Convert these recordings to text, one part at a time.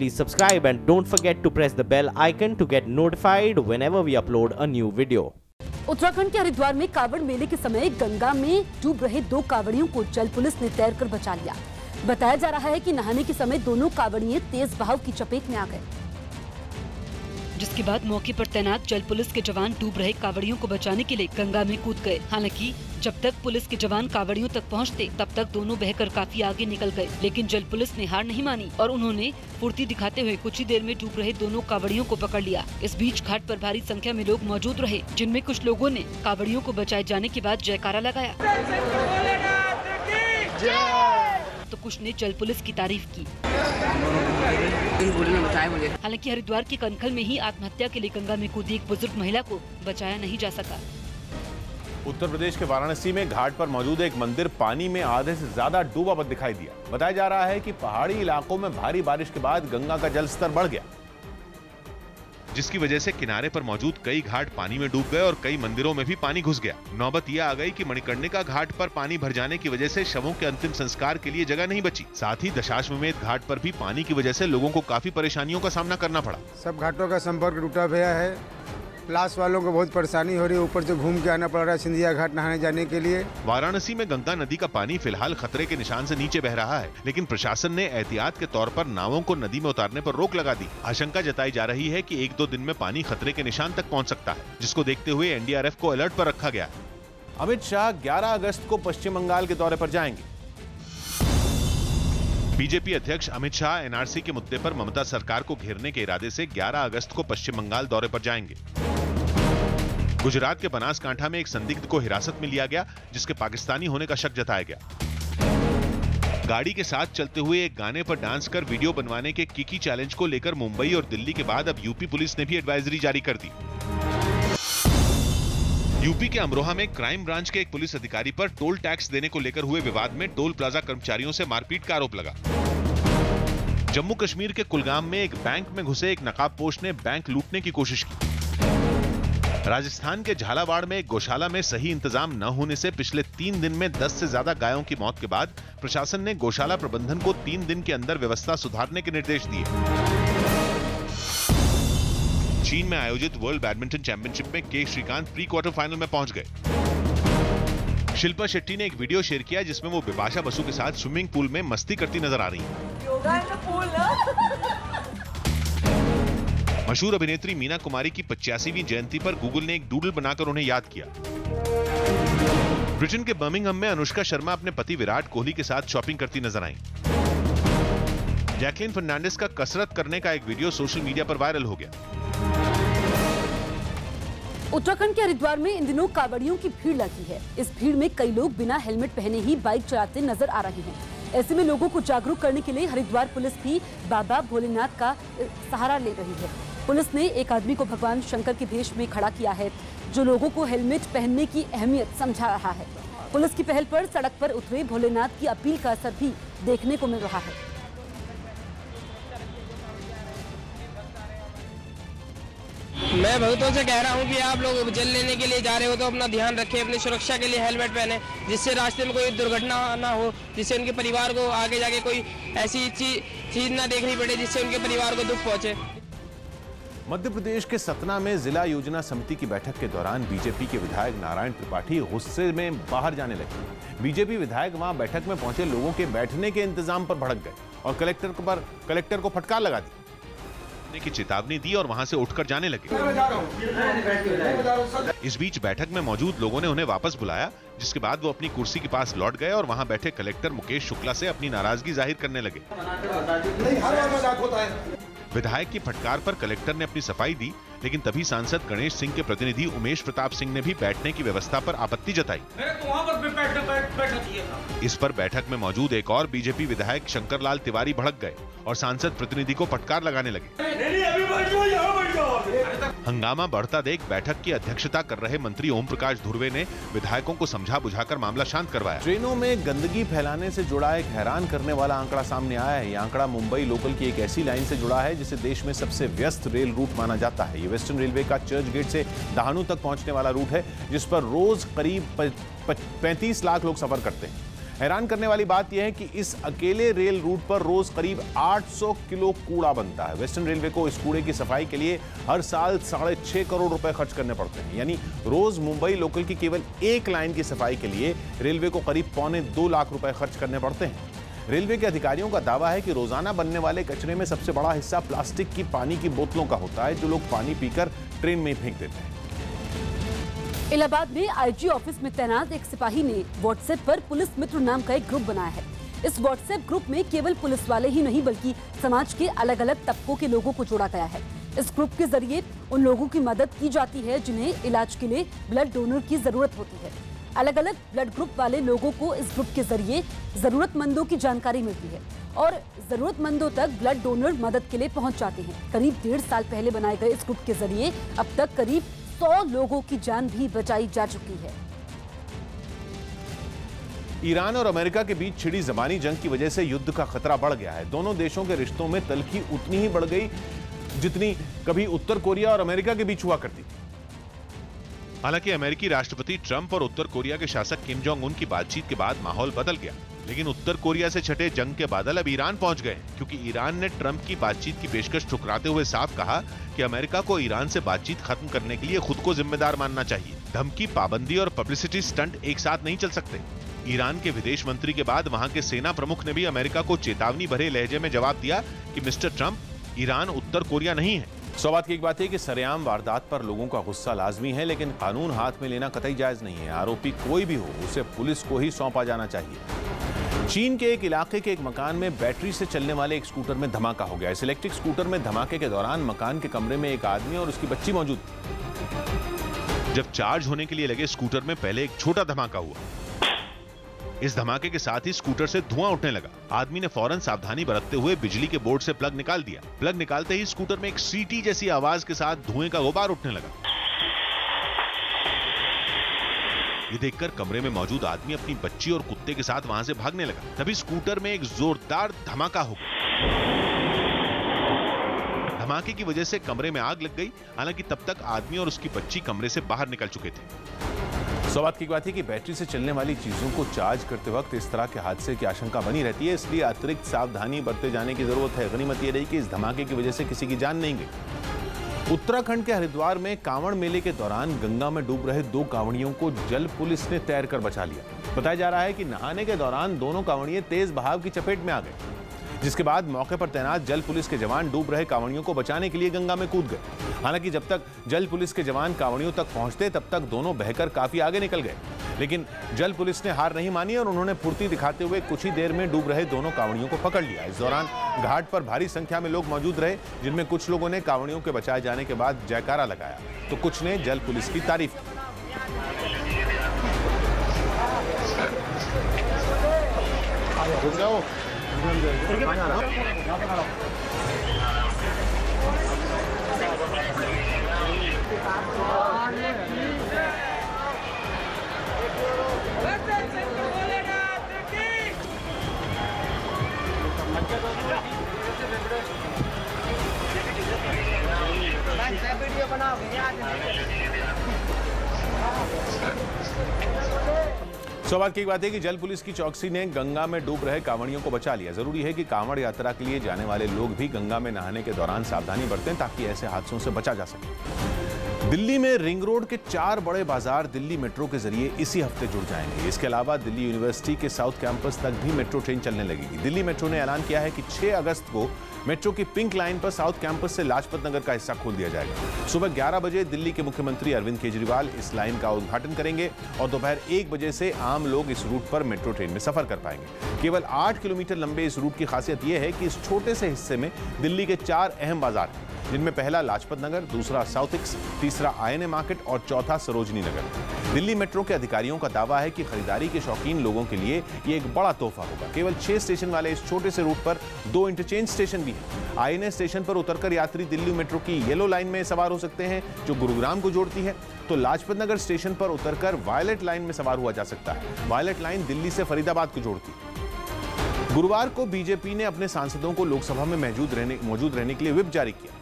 please subscribe and don't forget to press the bell icon to get notified whenever we upload a new video. Uttarakhand के हरिद्वार में कांवड़ मेले के समय गंगा में डूब रहे 2 कांवड़ियों को जल पुलिस ने तैरकर बचा लिया। बताया जा रहा है कि नहाने के समय दोनों कांवड़िए तेज बहाव की चपेट में आ गए, जिसके बाद मौके पर तैनात जल पुलिस के जवान डूब रहे कांवड़ियों को बचाने के लिए गंगा में कूद गए। हालांकि जब तक पुलिस के जवान कांवड़ियों तक पहुंचते तब तक दोनों बहकर काफी आगे निकल गए, लेकिन जल पुलिस ने हार नहीं मानी और उन्होंने फुर्ती दिखाते हुए कुछ ही देर में डूब रहे दोनों कांवड़ियों को पकड़ लिया। इस बीच घाट पर भारी संख्या में लोग मौजूद रहे, जिनमें कुछ लोगों ने कांवड़ियों को बचाए जाने के बाद जयकारा लगाया, तो कुछ ने जल पुलिस की तारीफ की। हालांकि हरिद्वार के कनखल में ही आत्महत्या के लिए गंगा में कूदी एक बुजुर्ग महिला को बचाया नहीं जा सका। उत्तर प्रदेश के वाराणसी में घाट पर मौजूद एक मंदिर पानी में आधे से ज्यादा डूबा हुआ दिखाई दिया। बताया जा रहा है कि पहाड़ी इलाकों में भारी बारिश के बाद गंगा का जल स्तर बढ़ गया, जिसकी वजह से किनारे पर मौजूद कई घाट पानी में डूब गए और कई मंदिरों में भी पानी घुस गया। नौबत यह आ गई कि मणिकर्णिका घाट पर पानी भर जाने की वजह से शवों के अंतिम संस्कार के लिए जगह नहीं बची। साथ ही दशाश्वमेध घाट पर भी पानी की वजह से लोगों को काफी परेशानियों का सामना करना पड़ा। सब घाटों का संपर्क टूटा गया है, क्लास वालों को बहुत परेशानी हो रही है, ऊपर से घूम के आना पड़ रहा है सिंधिया घाट नहाने जाने के लिए। वाराणसी में गंगा नदी का पानी फिलहाल खतरे के निशान से नीचे बह रहा है, लेकिन प्रशासन ने एहतियात के तौर पर नावों को नदी में उतारने पर रोक लगा दी। आशंका जताई जा रही है कि 1-2 दिन में पानी खतरे के निशान तक पहुंच सकता है, जिसको देखते हुए एनडीआरएफ को अलर्ट पर रखा गया है। अमित शाह 11 अगस्त को पश्चिम बंगाल के दौरे पर जाएंगे। बीजेपी अध्यक्ष अमित शाह एनआरसी के मुद्दे पर ममता सरकार को घेरने के इरादे से 11 अगस्त को पश्चिम बंगाल दौरे पर जाएंगे। गुजरात के बनासकांठा में एक संदिग्ध को हिरासत में लिया गया, जिसके पाकिस्तानी होने का शक जताया गया। गाड़ी के साथ चलते हुए एक गाने पर डांस कर वीडियो बनवाने के किकी चैलेंज को लेकर मुंबई और दिल्ली के बाद अब यूपी पुलिस ने भी एडवाइजरी जारी कर दी। यूपी के अमरोहा में क्राइम ब्रांच के एक पुलिस अधिकारी पर टोल टैक्स देने को लेकर हुए विवाद में टोल प्लाजा कर्मचारियों से मारपीट का आरोप लगा। जम्मू कश्मीर के कुलगाम में एक बैंक में घुसे एक नकाबपोश ने बैंक लूटने की कोशिश की। राजस्थान के झालावाड़ में एक गौशाला में सही इंतजाम न होने से पिछले 3 दिन में 10 से ज्यादा गायों की मौत के बाद प्रशासन ने गौशाला प्रबंधन को 3 दिन के अंदर व्यवस्था सुधारने के निर्देश दिए। चीन में आयोजित वर्ल्ड बैडमिंटन चैंपियनशिप में के श्रीकांत प्री क्वार्टर फाइनल में पहुंच गए। शिल्पा शेट्टी ने एक वीडियो शेयर किया जिसमें वो बिपाशा बसु के साथ स्विमिंग पूल में मस्ती करती नजर आ रही हैं। मशहूर अभिनेत्री मीना कुमारी की 85वीं जयंती पर गूगल ने एक डूडल बनाकर उन्हें याद किया। ब्रिटेन के बर्मिंघम में अनुष्का शर्मा अपने पति विराट कोहली के साथ शॉपिंग करती नजर आईं। जैकलिन फर्नांडिस का कसरत करने का एक वीडियो सोशल मीडिया पर वायरल हो गया। उत्तराखंड के हरिद्वार में इन दिनों कांवड़ियों की भीड़ लगी है। इस भीड़ में कई लोग बिना हेलमेट पहने ही बाइक चलाते नजर आ रहे हैं। ऐसे में लोगों को जागरूक करने के लिए हरिद्वार पुलिस भी बाबा भोलेनाथ का सहारा ले रही है। पुलिस ने एक आदमी को भगवान शंकर के भेष में खड़ा किया है, जो लोगों को हेलमेट पहनने की अहमियत समझा रहा है। पुलिस की पहल पर सड़क पर उतरे भोलेनाथ की अपील का असर भी देखने को मिल रहा है। मैं भक्तों से कह रहा हूं कि आप लोग जल लेने के लिए जा रहे हो तो अपना ध्यान रखें, अपनी सुरक्षा के लिए हेलमेट पहने, जिससे रास्ते में कोई दुर्घटना ना हो, जिससे उनके परिवार को आगे जाके कोई ऐसी चीज ना देखनी पड़े जिससे उनके परिवार को दुख पहुंचे। मध्य प्रदेश के सतना में जिला योजना समिति की बैठक के दौरान बीजेपी के विधायक नारायण त्रिपाठी गुस्से में बाहर जाने लगे। बीजेपी विधायक वहां बैठक में पहुंचे लोगों के बैठने के इंतजाम पर भड़क गए और कलेक्टर को फटकार लगा दी की चेतावनी दी और वहां से उठकर जाने लगे। इस बीच बैठक में मौजूद लोगों ने उन्हें वापस बुलाया, जिसके बाद वो अपनी कुर्सी के पास लौट गए और वहां बैठे कलेक्टर मुकेश शुक्ला से अपनी नाराजगी जाहिर करने लगे। विधायक की फटकार पर कलेक्टर ने अपनी सफाई दी, लेकिन तभी सांसद गणेश सिंह के प्रतिनिधि उमेश प्रताप सिंह ने भी बैठने की व्यवस्था पर आपत्ति जताई। इस पर बैठक में मौजूद एक और बीजेपी विधायक शंकरलाल तिवारी भड़क गए और सांसद प्रतिनिधि को फटकार लगाने लगे। हंगामा बढ़ता देख बैठक की अध्यक्षता कर रहे मंत्री ओम प्रकाश धुर्वे ने विधायकों को समझा बुझाकर मामला शांत करवाया। ट्रेनों में गंदगी फैलाने से जुड़ा एक हैरान करने वाला आंकड़ा सामने आया है। यह आंकड़ा मुंबई लोकल की एक ऐसी लाइन से जुड़ा है जिसे देश में सबसे व्यस्त रेल रूट माना जाता है। ये वेस्टर्न रेलवे का चर्च गेट से दहानू तक पहुंचने वाला रूट है, जिस पर रोज करीब 35 लाख लोग सफर करते हैं। हैरान करने वाली बात यह है कि इस अकेले रेल रूट पर रोज करीब 800 किलो कूड़ा बनता है। वेस्टर्न रेलवे को इस कूड़े की सफाई के लिए हर साल 6.5 करोड़ रुपए खर्च करने पड़ते हैं। यानी रोज मुंबई लोकल की केवल एक लाइन की सफाई के लिए रेलवे को करीब 2.25 लाख रुपए खर्च करने पड़ते हैं। रेलवे के अधिकारियों का दावा है कि रोजाना बनने वाले कचरे में सबसे बड़ा हिस्सा प्लास्टिक की पानी की बोतलों का होता है, जो लोग पानी पीकर ट्रेन में फेंक देते हैं। इलाहाबाद में आईजी ऑफिस में तैनात एक सिपाही ने व्हाट्सएप पर पुलिस मित्र नाम का एक ग्रुप बनाया है। इस व्हाट्सएप ग्रुप में केवल पुलिस वाले ही नहीं बल्कि समाज के अलग अलग तबकों के लोगों को जोड़ा गया है। इस ग्रुप के जरिए उन लोगों की मदद की जाती है जिन्हें इलाज के लिए ब्लड डोनर की जरूरत होती है। अलग अलग ब्लड ग्रुप वाले लोगों को इस ग्रुप के जरिए जरूरतमंदों की जानकारी मिलती है और जरूरतमंदों तक ब्लड डोनर मदद के लिए पहुंच जाते हैं। करीब 1.5 साल पहले बनाए गए इस ग्रुप के जरिए अब तक करीब 100 लोगों की जान भी बचाई जा चुकी है। ईरान और अमेरिका के बीच छिड़ी ज़बानी जंग की वजह से युद्ध का खतरा बढ़ गया है। दोनों देशों के रिश्तों में तल्खी उतनी ही बढ़ गई जितनी कभी उत्तर कोरिया और अमेरिका के बीच हुआ करती थी। हालांकि अमेरिकी राष्ट्रपति ट्रंप और उत्तर कोरिया के शासक किम जोंग उन की बातचीत के बाद माहौल बदल गया, लेकिन उत्तर कोरिया से छठे जंग के बादल अब ईरान पहुंच गए, क्योंकि ईरान ने ट्रंप की बातचीत की पेशकश ठुकराते हुए साफ कहा कि अमेरिका को ईरान से बातचीत खत्म करने के लिए खुद को जिम्मेदार मानना चाहिए। धमकी, पाबंदी और पब्लिसिटी स्टंट एक साथ नहीं चल सकते। ईरान के विदेश मंत्री के बाद वहां के सेना प्रमुख ने भी अमेरिका को चेतावनी भरे लहजे में जवाब दिया कि मिस्टर ट्रंप, ईरान उत्तर कोरिया नहीं है। सवाल की एक बात है कि सरेआम वारदात पर लोगों का गुस्सा लाजमी है, लेकिन कानून हाथ में लेना कतई जायज नहीं है। आरोपी कोई भी हो, उसे पुलिस को ही सौंपा जाना चाहिए। चीन के एक इलाके के एक मकान में बैटरी से चलने वाले एक स्कूटर में धमाका हो गया। इस इलेक्ट्रिक स्कूटर में धमाके के दौरान मकान के कमरे में एक आदमी और उसकी बच्ची मौजूद थी। जब चार्ज होने के लिए लगे स्कूटर में पहले एक छोटा धमाका हुआ। इस धमाके के साथ ही स्कूटर से धुआं उठने लगा। आदमी ने फौरन सावधानी बरतते हुए बिजली के बोर्ड से प्लग निकाल दिया। प्लग निकालते ही स्कूटर में एक सीटी जैसी आवाज के साथ धुएं का गुबार उठने लगा। ये देखकर कमरे में मौजूद आदमी अपनी बच्ची और कुत्ते के साथ वहां से भागने लगा। तभी स्कूटर में एक जोरदार धमाका हो गया। धमाके की वजह से कमरे में आग लग गई। हालांकि तब तक आदमी और उसकी बच्ची कमरे से बाहर निकल चुके थे। सवाल की बात है कि बैटरी से चलने वाली चीजों को चार्ज करते वक्त इस तरह के हादसे की आशंका बनी रहती है, इसलिए अतिरिक्त सावधानी बरते जाने की जरूरत है। गनीमत यह रही कि इस धमाके की वजह से किसी की जान नहीं गई। उत्तराखंड के हरिद्वार में कांवड़ मेले के दौरान गंगा में डूब रहे 2 कांवड़ियों को जल पुलिस ने तैरकर बचा लिया। बताया जा रहा है कि नहाने के दौरान दोनों कांवड़िए तेज बहाव की चपेट में आ गए, जिसके बाद मौके पर तैनात जल पुलिस के जवान डूब रहे कांवड़ियों को बचाने के लिए गंगा में कूद गए। हालांकि जब तक जल पुलिस के जवान कांवड़ियों तक पहुंचते तब तक दोनों बहकर काफी आगे निकल गए, लेकिन जल पुलिस ने हार नहीं मानी और उन्होंने फुर्ती दिखाते हुए कुछ ही देर में डूब रहे दोनों कांवड़ियों को पकड़ लिया। इस दौरान घाट पर भारी संख्या में लोग मौजूद रहे, जिनमें कुछ लोगों ने कांवड़ियों के बचाए जाने के बाद जयकारा लगाया, तो कुछ ने जल पुलिस की तारीफ की। सवाल की बात है कि जल पुलिस की चौकसी ने गंगा में डूब रहे कांवड़ियों को बचा लिया। जरूरी है कि कांवड़ यात्रा के लिए जाने वाले लोग भी गंगा में नहाने के दौरान सावधानी बरतें ताकि ऐसे हादसों से बचा जा सके। दिल्ली में रिंग रोड के 4 बड़े बाजार दिल्ली मेट्रो के जरिए इसी हफ्ते जुड़ जाएंगे। इसके अलावा दिल्ली यूनिवर्सिटी के साउथ कैंपस तक भी मेट्रो ट्रेन चलने लगेगी। दिल्ली मेट्रो ने ऐलान किया है कि 6 अगस्त को मेट्रो की पिंक लाइन पर साउथ कैंपस से लाजपत नगर का हिस्सा खोल दिया जाएगा। सुबह 11 बजे दिल्ली के मुख्यमंत्री अरविंद केजरीवाल इस लाइन का उद्घाटन करेंगे और दोपहर 1 बजे से आम लोग इस रूट पर मेट्रो ट्रेन में सफर कर पाएंगे। केवल 8 किलोमीटर लंबे इस रूट की खासियत यह है कि इस छोटे से हिस्से में दिल्ली के 4 अहम बाजार हैं, जिनमें पहला लाजपत नगर, दूसरा साउथिक्स, तीसरा आईएनए मार्केट और चौथा सरोजनी नगर। दिल्ली मेट्रो के अधिकारियों का दावा है कि खरीदारी के शौकीन लोगों के लिए ये एक बड़ा तोहफा होगा। केवल 6 स्टेशन वाले इस छोटे से रूट पर 2 इंटरचेंज स्टेशन भी हैं। आईएनए स्टेशन पर उतरकर यात्री दिल्ली मेट्रो की येलो लाइन में सवार हो सकते हैं, जो गुरुग्राम को जोड़ती है, तो लाजपत नगर स्टेशन पर उतरकर वायलेट लाइन में सवार हुआ जा सकता है। वायलेट लाइन दिल्ली से फरीदाबाद को जोड़ती है। गुरुवार को बीजेपी ने अपने सांसदों को लोकसभा में मौजूद रहने के लिए व्हिप जारी किया।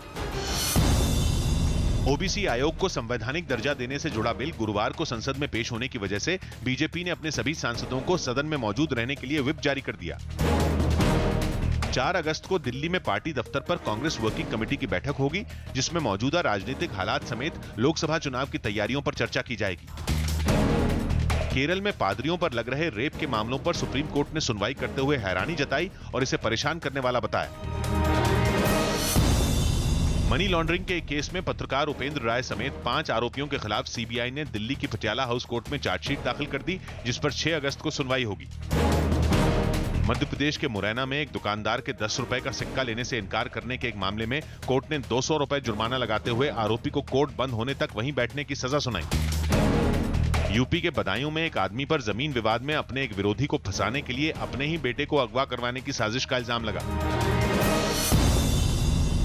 ओबीसी आयोग को संवैधानिक दर्जा देने से जुड़ा बिल गुरुवार को संसद में पेश होने की वजह से बीजेपी ने अपने सभी सांसदों को सदन में मौजूद रहने के लिए व्हिप जारी कर दिया। 4 अगस्त को दिल्ली में पार्टी दफ्तर पर कांग्रेस वर्किंग कमेटी की बैठक होगी, जिसमें मौजूदा राजनीतिक हालात समेत लोकसभा चुनाव की तैयारियों पर चर्चा की जाएगी। केरल में पादरियों पर लग रहे रेप के मामलों पर सुप्रीम कोर्ट ने सुनवाई करते हुए हैरानी जताई और इसे परेशान करने वाला बताया। मनी लॉन्ड्रिंग के एक केस में पत्रकार उपेंद्र राय समेत 5 आरोपियों के खिलाफ सीबीआई ने दिल्ली की पटियाला हाउस कोर्ट में चार्जशीट दाखिल कर दी, जिस पर 6 अगस्त को सुनवाई होगी। मध्य प्रदेश के मुरैना में एक दुकानदार के 10 रुपए का सिक्का लेने से इनकार करने के एक मामले में कोर्ट ने 200 रुपए जुर्माना लगाते हुए आरोपी को कोर्ट बंद होने तक वहीं बैठने की सजा सुनाई। यूपी के बदायूं में एक आदमी पर जमीन विवाद में अपने एक विरोधी को फंसाने के लिए अपने ही बेटे को अगवा करवाने की साजिश का इल्जाम लगा।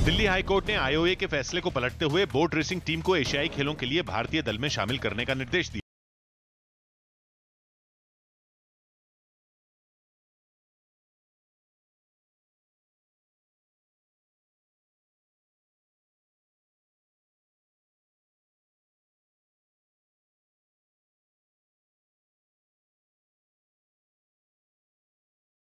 दिल्ली हाई कोर्ट ने आईओए के फैसले को पलटते हुए बोट रेसिंग टीम को एशियाई खेलों के लिए भारतीय दल में शामिल करने का निर्देश दिया।